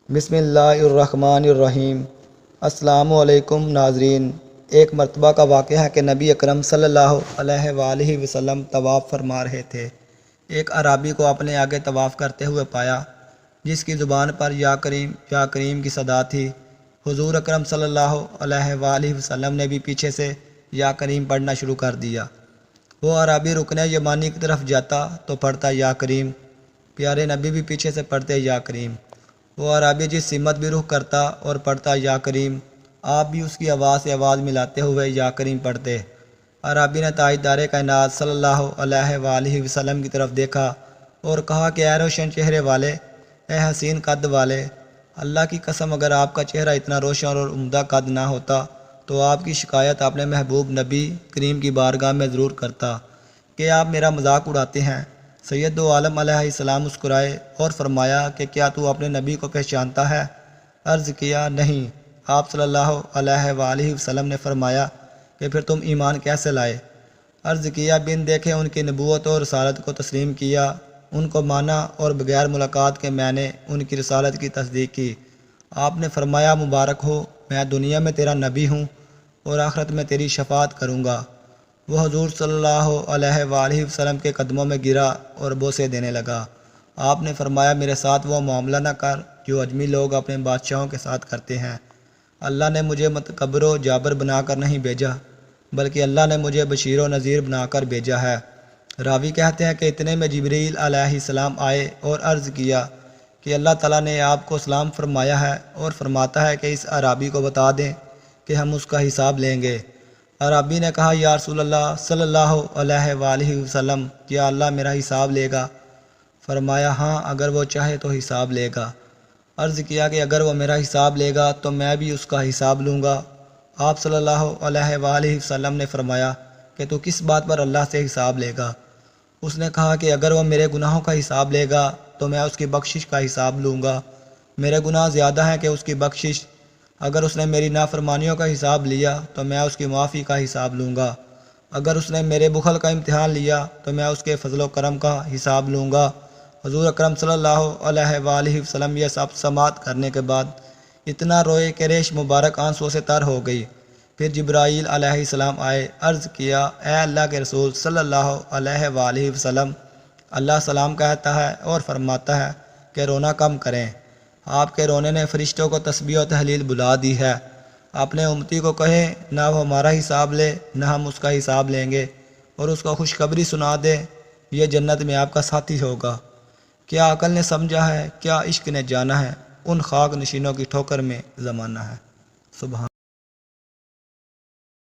بسم اللہ الرحمن الرحیم۔ السلام علیکم ناظرین۔ ایک مرتبہ کا واقعہ ہے کہ نبی اکرم صلی اللہ علیہ وآلہ وسلم طواف فرما رہے تھے۔ ایک اعرابی کو اپنے آگے طواف کرتے ہوئے پایا، جس کی زبان پر یا کریم کی صدا تھی۔ حضور اکرم صلی اللہ علیہ وآلہ وسلم نے بھی پیچھے سے یا کریم پڑھنا شروع کر دیا۔ وہ اعرابی رکن یمانی کی طرف جاتا تو پڑھتا یا کریم، پیارے نبی بھی پیچھے سے پڑھتے یا کریم۔ وہ اعرابی جس سمت بھی رخ کرتا اور پڑھتا یا کریم، آپ بھی اس کی آواز سے آواز ملاتے ہوئے یا کریم پڑھتے۔ اعرابی نے تاجدار کائنات صلی اللہ علیہ وآلہ وسلم کی طرف دیکھا اور کہا کہ اے روشن چہرے والے، اے حسین قد والے، اللہ کی قسم اگر آپ کا چہرہ اتنا روشن اور عمدہ قد نہ ہوتا تو آپ کی شکایت اپنے محبوب نبی کریم کی بارگاہ میں ضرور کرتا کہ آپ میرا مذاق اڑاتے ہیں۔ سید عالم علیہ السلام مسکرائے اور فرمایا کہ کیا تو اپنے نبی کو پہچانتا ہے؟ عرض کیا نہیں۔ آپ صلی اللہ علیہ وآلہ وسلم نے فرمایا کہ پھر تم ایمان کیسے لائے؟ عرض کیا بن دیکھے ان کی نبوت اور رسالت کو تسلیم کیا، ان کو مانا اور بغیر ملاقات کے میں نے ان کی رسالت کی تصدیق کی۔ آپ نے فرمایا مبارک ہو، میں دنیا میں تیرا نبی ہوں اور آخرت میں تیری شفاعت کروں گا۔ وہ حضور صلی اللہ علیہ وآلہ وسلم کے قدموں میں گرا اور بوسے دینے لگا۔ آپ نے فرمایا میرے ساتھ وہ معاملہ نہ کر جو اجمی لوگ اپنے بادشاہوں کے ساتھ کرتے ہیں۔ اللہ نے مجھے متکبر و جابر بنا کر نہیں بھیجا، بلکہ اللہ نے مجھے بشیر و نذیر بنا کر بھیجا ہے۔ راوی کہتے ہیں کہ اتنے میں جبریل علیہ السلام آئے اور عرض کیا کہ اللہ تعالیٰ نے آپ کو سلام فرمایا ہے اور فرماتا ہے کہ اس اعرابی کو بتا دیں کہ ہم اس کا حساب لیں گے۔ اعرابی نے کہا یا رسول اللہ صلی اللہ علیہ وآلہ وسلم، کیا اللہ میرا حساب لے گا؟ فرمایا ہاں، اگر وہ چاہے تو حساب لے گا۔ عرض کیا کہ اگر وہ میرا حساب لے گا تو میں بھی اس کا حساب لوں گا۔ آپ صلی اللہ علیہ وآلہ وسلم نے فرمایا کہ تو کس بات پر اللہ سے حساب لے گا؟ اس نے کہا کہ اگر وہ میرے گناہوں کا حساب لے گا تو میں اس کی بخشش کا حساب لوں گا۔ میرے گناہ زیادہ ہیں کہ اس کی بخشش۔ اگر اس نے میری نافرمانیوں کا حساب لیا تو میں اس کی معافی کا حساب لوں گا۔ اگر اس نے میرے بخل کا امتحان لیا تو میں اس کے فضل و کرم کا حساب لوں گا۔ حضور اکرم صلی اللہ علیہ وآلہ وسلم یہ سب سماعت کرنے کے بعد اتنا روئے کہ ریش مبارک آنسوؤں سے تر ہو گئی۔ پھر جبرائیل علیہ السلام آئے، عرض کیا اے اللہ کے رسول صلی اللہ علیہ وآلہ وسلم، اللہ سلام کہتا ہے اور فرماتا ہے کہ رونا کم کریں۔ آپ کے رونے نے فرشتوں کو تسبیح و تحلیل بلا دی ہے۔ اپنے امتی کو کہیں نہ وہ ہمارا حساب لے نہ ہم اس کا حساب لیں گے، اور اس کو خوشخبری سنا دے یہ جنت میں آپ کا ساتھی ہوگا۔ کیا عقل نے سمجھا ہے، کیا عشق نے جانا ہے، ان خاک نشینوں کی ٹھوکر میں زمانہ ہے۔ سبحان